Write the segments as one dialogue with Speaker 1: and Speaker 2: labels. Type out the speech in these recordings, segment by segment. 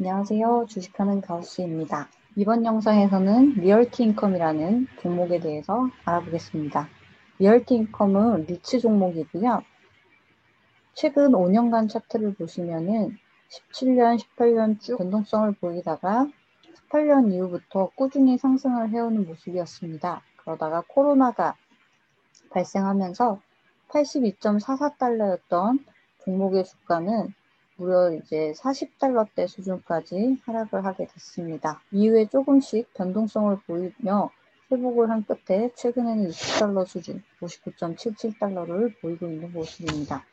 Speaker 1: 안녕하세요. 주식하는 가우스입니다. 이번 영상에서는 리얼티 인컴이라는 종목에 대해서 알아보겠습니다. 리얼티 인컴은 리츠 종목이고요. 최근 5년간 차트를 보시면은 17년, 18년 쭉 변동성을 보이다가 18년 이후부터 꾸준히 상승을 해오는 모습이었습니다. 그러다가 코로나가 발생하면서 82.44달러였던 종목의 주가는 무려 이제 40달러대 수준까지 하락을 하게 됐습니다. 이후에 조금씩 변동성을 보이며 회복을 한 끝에 최근에는 60달러 수준, 59.77달러를 보이고 있는 모습입니다.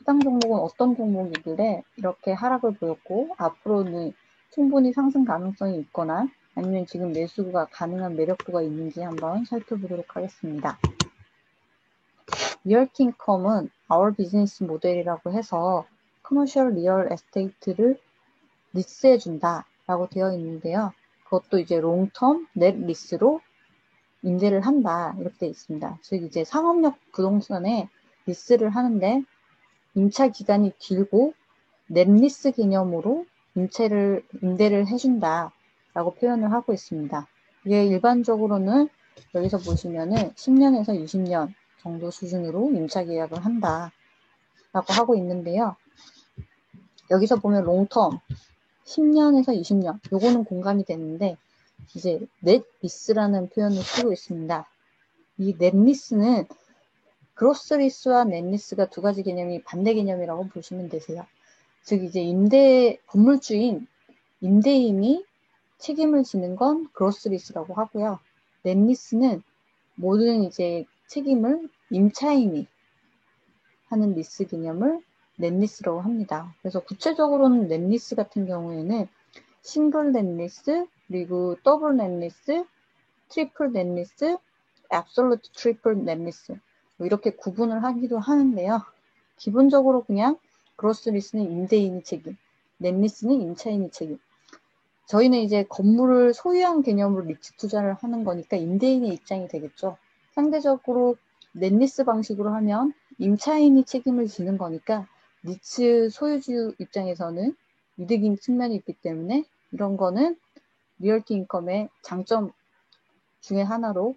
Speaker 1: 해당 종목은 어떤 종목이길래 이렇게 하락을 보였고 앞으로는 충분히 상승 가능성이 있거나 아니면 지금 매수가 가능한 매력도가 있는지 한번 살펴보도록 하겠습니다. 리얼티 인컴은 our 비즈니스 모델이라고 해서 커머셜 리얼 에스테이트를 리스해준다 라고 되어 있는데요. 그것도 이제 롱텀 넷 리스로 임대를 한다 이렇게 되어 있습니다. 즉 이제 상업용 부동산에 리스를 하는데 임차 기간이 길고 넷리스 개념으로 임대를 해준다 라고 표현을 하고 있습니다. 이게 일반적으로는 여기서 보시면은 10년에서 20년 정도 수준으로 임차 계약을 한다 라고 하고 있는데요. 여기서 보면 롱텀 10년에서 20년 요거는 공감이 되는데 이제 넷리스라는 표현을 쓰고 있습니다. 이 넷리스는 그로스리스와 넷리스가 두 가지 개념이 반대 개념이라고 보시면 되세요. 즉 이제 건물주인 임대인이 책임을 지는 건 그로스리스라고 하고요. 넷리스는 모든 이제 책임을 임차인이 하는 리스 개념을 넷리스라고 합니다. 그래서 구체적으로는 넷리스 같은 경우에는 싱글 넷리스, 그리고 더블 넷리스, 트리플 넷리스, 앱솔루트 트리플 넷리스 이렇게 구분을 하기도 하는데요. 기본적으로 그냥 그로스리스는 임대인이 책임, 넷리스는 임차인이 책임. 저희는 이제 건물을 소유한 개념으로 리츠 투자를 하는 거니까 임대인의 입장이 되겠죠. 상대적으로 넷리스 방식으로 하면 임차인이 책임을 지는 거니까 리츠 소유주 입장에서는 이득인 측면이 있기 때문에 이런 거는 리얼티 인컴의 장점 중에 하나로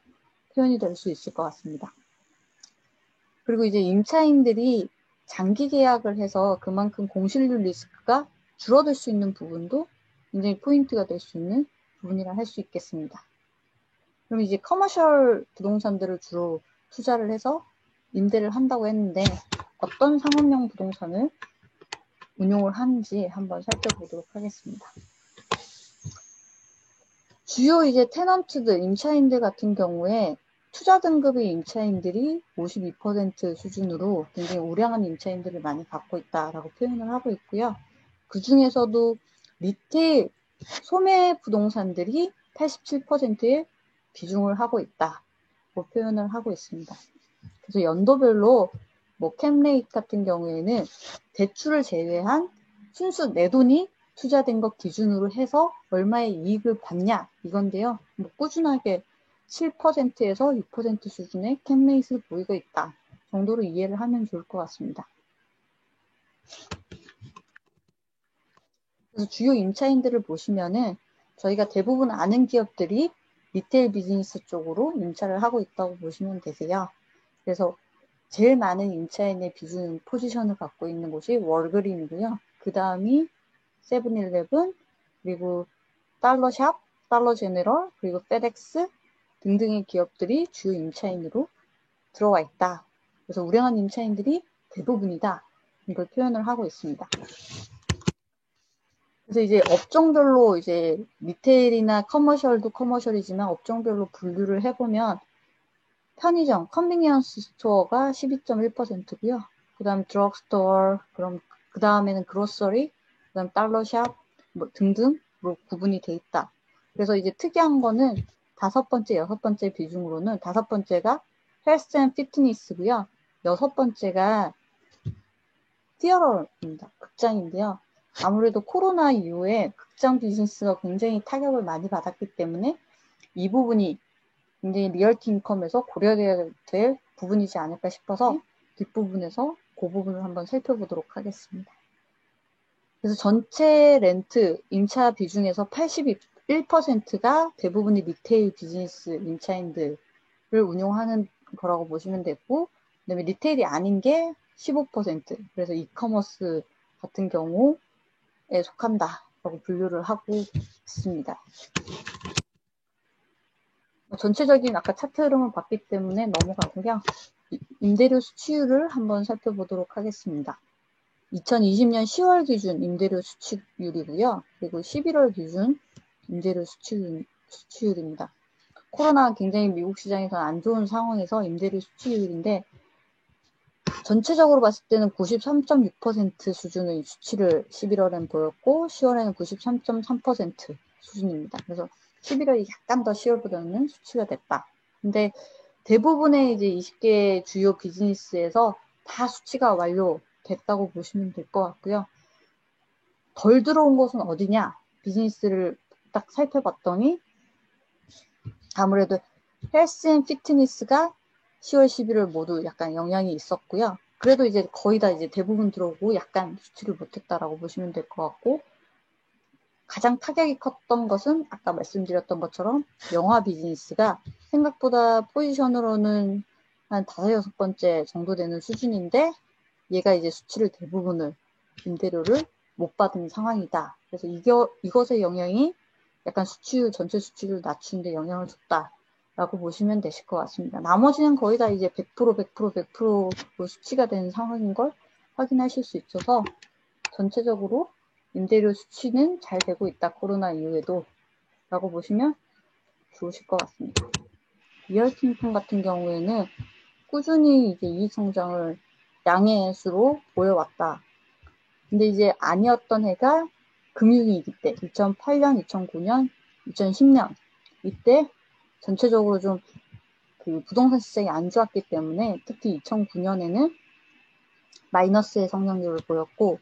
Speaker 1: 표현이 될 수 있을 것 같습니다. 그리고 이제 임차인들이 장기 계약을 해서 그만큼 공실률 리스크가 줄어들 수 있는 부분도 굉장히 포인트가 될 수 있는 부분이라 할 수 있겠습니다. 그럼 이제 커머셜 부동산들을 주로 투자를 해서 임대를 한다고 했는데 어떤 상업용 부동산을 운용을 하는지 한번 살펴보도록 하겠습니다. 주요 이제 테넌트들, 임차인들 같은 경우에 투자 등급의 임차인들이 52% 수준으로 굉장히 우량한 임차인들을 많이 갖고 있다라고 표현을 하고 있고요. 그 중에서도 리테일, 소매 부동산들이 87%의 비중을 하고 있다고 표현을 하고 있습니다. 그래서 연도별로 뭐 캡레이트 같은 경우에는 대출을 제외한 순수 내 돈이 투자된 것 기준으로 해서 얼마의 이익을 받냐 이건데요. 뭐 꾸준하게 7%에서 6% 수준의 캡레이트를 보이고 있다 정도로 이해를 하면 좋을 것 같습니다. 그래서 주요 임차인들을 보시면은 저희가 대부분 아는 기업들이 리테일 비즈니스 쪽으로 임차를 하고 있다고 보시면 되세요. 그래서 제일 많은 임차인의 비중 포지션을 갖고 있는 곳이 월그린이고요. 그 다음이 세븐일레븐, 그리고 달러샵, 달러제네럴, 그리고 페덱스 등등의 기업들이 주요 임차인으로 들어와 있다. 그래서 우량한 임차인들이 대부분이다. 이걸 표현을 하고 있습니다. 그래서 이제 업종별로 이제 리테일이나 커머셜도 커머셜이지만 업종별로 분류를 해보면 편의점, 컨비니언스 스토어가 12.1%고요. 그 다음 드럭스토어, 그럼 그 다음에는 그로서리, 그 다음 달러샵 뭐 등등으로 구분이 돼 있다. 그래서 이제 특이한 거는 다섯 번째, 여섯 번째 비중으로는 다섯 번째가 헬스 앤 피트니스고요. 여섯 번째가 티어러입니다. 극장인데요. 아무래도 코로나 이후에 극장 비즈니스가 굉장히 타격을 많이 받았기 때문에 이 부분이 굉장히 리얼티 인컴에서 고려되어야 될 부분이지 않을까 싶어서 뒷부분에서 그 부분을 한번 살펴보도록 하겠습니다. 그래서 전체 렌트 임차 비중에서 81%가 대부분이 리테일 비즈니스 임차인들을 운용하는 거라고 보시면 되고, 그다음에 리테일이 아닌 게 15%, 그래서 이커머스 같은 경우에 속한다라고 분류를 하고 있습니다. 전체적인 아까 차트 흐름을 봤기 때문에 넘어가고요. 임대료 수치율을 한번 살펴보도록 하겠습니다. 2020년 10월 기준 임대료 수치율이고요. 그리고 11월 기준 임대료 수치율입니다. 코로나 굉장히 미국 시장에서는 안 좋은 상황에서 임대료 수치율인데, 전체적으로 봤을 때는 93.6% 수준의 수치를 11월엔 보였고 10월에는 93.3% 수준입니다. 그래서 11월이 약간 더 10월보다는 수치가 됐다. 근데 대부분의 이제 20개 주요 비즈니스에서 다 수치가 완료됐다고 보시면 될 것 같고요. 덜 들어온 것은 어디냐? 비즈니스를 딱 살펴봤더니 아무래도 헬스 앤 피트니스가 10월, 11월 모두 약간 영향이 있었고요. 그래도 이제 거의 다 이제 대부분 들어오고 약간 수치를 못했다라고 보시면 될 것 같고, 가장 타격이 컸던 것은 아까 말씀드렸던 것처럼 영화 비즈니스가 생각보다 포지션으로는 한 5, 6번째 정도 되는 수준인데, 얘가 이제 수치를 대부분을 임대료를 못 받은 상황이다. 그래서 이것의 영향이 약간 전체 수치를 낮추는데 영향을 줬다라고 보시면 되실 것 같습니다. 나머지는 거의 다 이제 100% 수치가 된 상황인 걸 확인하실 수 있어서 전체적으로 임대료 수치는 잘 되고 있다. 코로나 이후에도 라고 보시면 좋으실 것 같습니다. 리얼팀 같은 경우에는 꾸준히 이제 이익 성장을 양의 수로 보여왔다. 근데 이제 아니었던 해가 금융위기 때 2008년, 2009년, 2010년 이때 전체적으로 좀 그 부동산 시장이 안 좋았기 때문에 특히 2009년에는 마이너스의 성장률을 보였고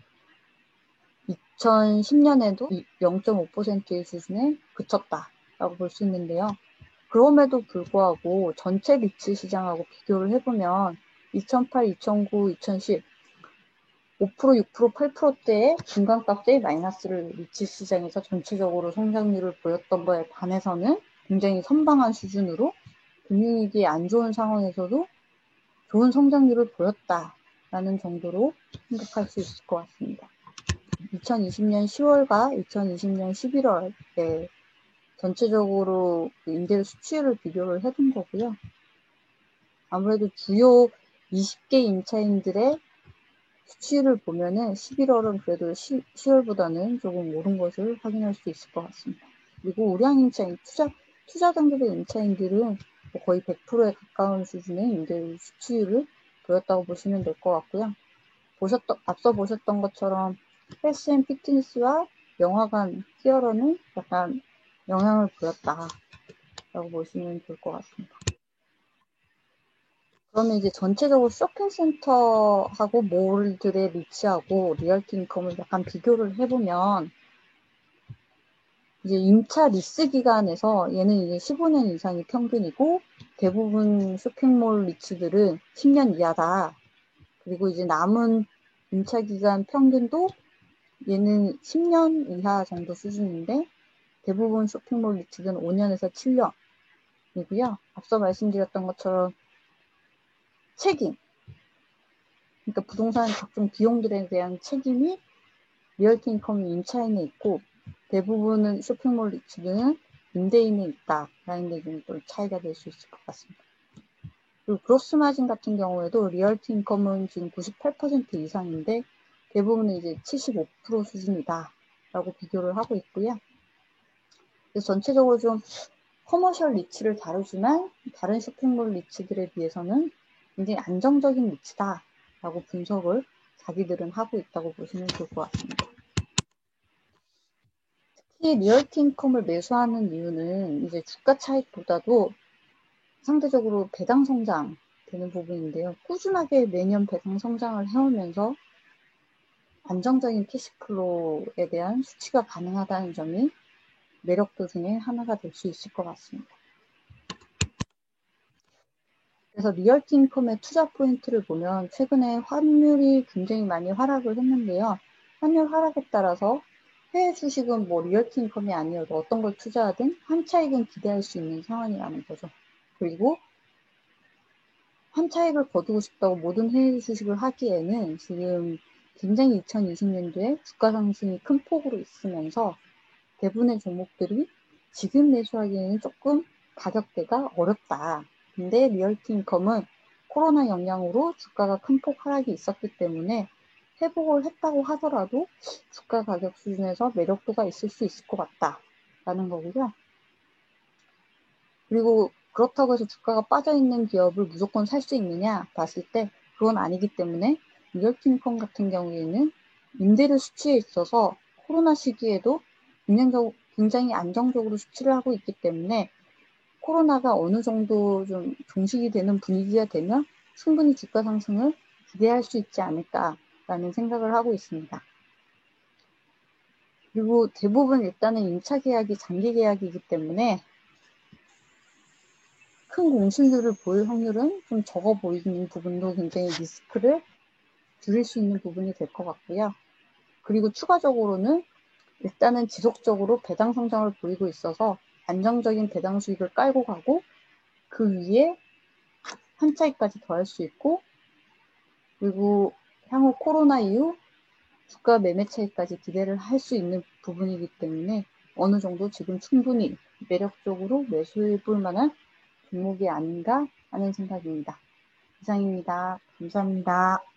Speaker 1: 2010년에도 0.5%의 수준에 그쳤다라고 볼 수 있는데요. 그럼에도 불구하고 전체 리츠 시장하고 비교를 해보면 2008, 2009, 2010 5%, 6%, 8%대의 중간값대의 마이너스를 리츠 시장에서 전체적으로 성장률을 보였던 거에 반해서는 굉장히 선방한 수준으로 금융위기 안 좋은 상황에서도 좋은 성장률을 보였다라는 정도로 생각할 수 있을 것 같습니다. 2020년 10월과 2020년 11월에 전체적으로 임대료 수치율을 비교를 해둔 거고요. 아무래도 주요 20개 임차인들의 수치를 보면은 11월은 그래도 10월보다는 조금 오른 것을 확인할 수 있을 것 같습니다. 그리고 우량 임차인, 투자 단계의 임차인들은 거의 100%에 가까운 수준의 임대료 수치율을 보였다고 보시면 될 것 같고요. 앞서 보셨던 것처럼 헬스 앤 피트니스와 영화관 히어로는 약간 영향을 보였다라고 보시면 될 것 같습니다. 그러면 이제 전체적으로 쇼핑센터하고 몰들의 리치하고 리얼티 인컴을 약간 비교를 해보면 이제 임차 리스 기간에서 얘는 이제 15년 이상이 평균이고 대부분 쇼핑몰 리츠들은 10년 이하다. 그리고 이제 남은 임차 기간 평균도 얘는 10년 이하 정도 수준인데 대부분 쇼핑몰 리츠는 5년에서 7년이고요. 앞서 말씀드렸던 것처럼 책임, 그러니까 부동산 각종 비용들에 대한 책임이 리얼티 인컴이 임차인에 있고 대부분은 쇼핑몰 리츠는 임대인에 있다라는 게 좀 또 차이가 될 수 있을 것 같습니다. 그리고 그로스 마진 같은 경우에도 리얼티 인컴은 지금 98% 이상인데 대부분은 이제 75% 수준이다라고 비교를 하고 있고요. 그래서 전체적으로 좀 커머셜 리츠를 다루지만 다른 쇼핑몰 리츠들에 비해서는 굉장히 안정적인 리츠다라고 분석을 자기들은 하고 있다고 보시면 좋을 것 같습니다. 특히 리얼티 인컴을 매수하는 이유는 이제 주가 차익보다도 상대적으로 배당 성장 되는 부분인데요. 꾸준하게 매년 배당 성장을 해오면서 안정적인 캐시플로우에 대한 수치가 가능하다는 점이 매력도 중에 하나가 될 수 있을 것 같습니다. 그래서 리얼티 인컴의 투자 포인트를 보면 최근에 환율이 굉장히 많이 하락을 했는데요. 환율 하락에 따라서 해외 주식은 뭐 리얼티 인컴이 아니어도 어떤 걸 투자하든 한 차익은 기대할 수 있는 상황이라는 거죠. 그리고 한 차익을 거두고 싶다고 모든 해외 주식을 하기에는 지금 굉장히 2020년도에 주가 상승이 큰 폭으로 있으면서 대부분의 종목들이 지금 매수하기에는 조금 가격대가 어렵다. 근데 리얼티 인컴은 코로나 영향으로 주가가 큰 폭 하락이 있었기 때문에 회복을 했다고 하더라도 주가 가격 수준에서 매력도가 있을 수 있을 것 같다라는 거고요. 그리고 그렇다고 해서 주가가 빠져있는 기업을 무조건 살 수 있느냐 봤을 때 그건 아니기 때문에 리얼티 인컴 같은 경우에는 임대료 수치에 있어서 코로나 시기에도 굉장히 안정적으로 수치를 하고 있기 때문에 코로나가 어느 정도 좀 종식이 되는 분위기가 되면 충분히 주가 상승을 기대할 수 있지 않을까라는 생각을 하고 있습니다. 그리고 대부분 일단은 임차 계약이 장기 계약이기 때문에 큰 공실률을 보일 확률은 좀 적어 보이는 부분도 굉장히 리스크를 줄일 수 있는 부분이 될 것 같고요. 그리고 추가적으로는 일단은 지속적으로 배당 성장을 보이고 있어서 안정적인 배당 수익을 깔고 가고 그 위에 한 차익까지 더할 수 있고 그리고 향후 코로나 이후 주가 매매 차익까지 기대를 할 수 있는 부분이기 때문에 어느 정도 지금 충분히 매력적으로 매수해 볼 만한 종목이 아닌가 하는 생각입니다. 이상입니다. 감사합니다.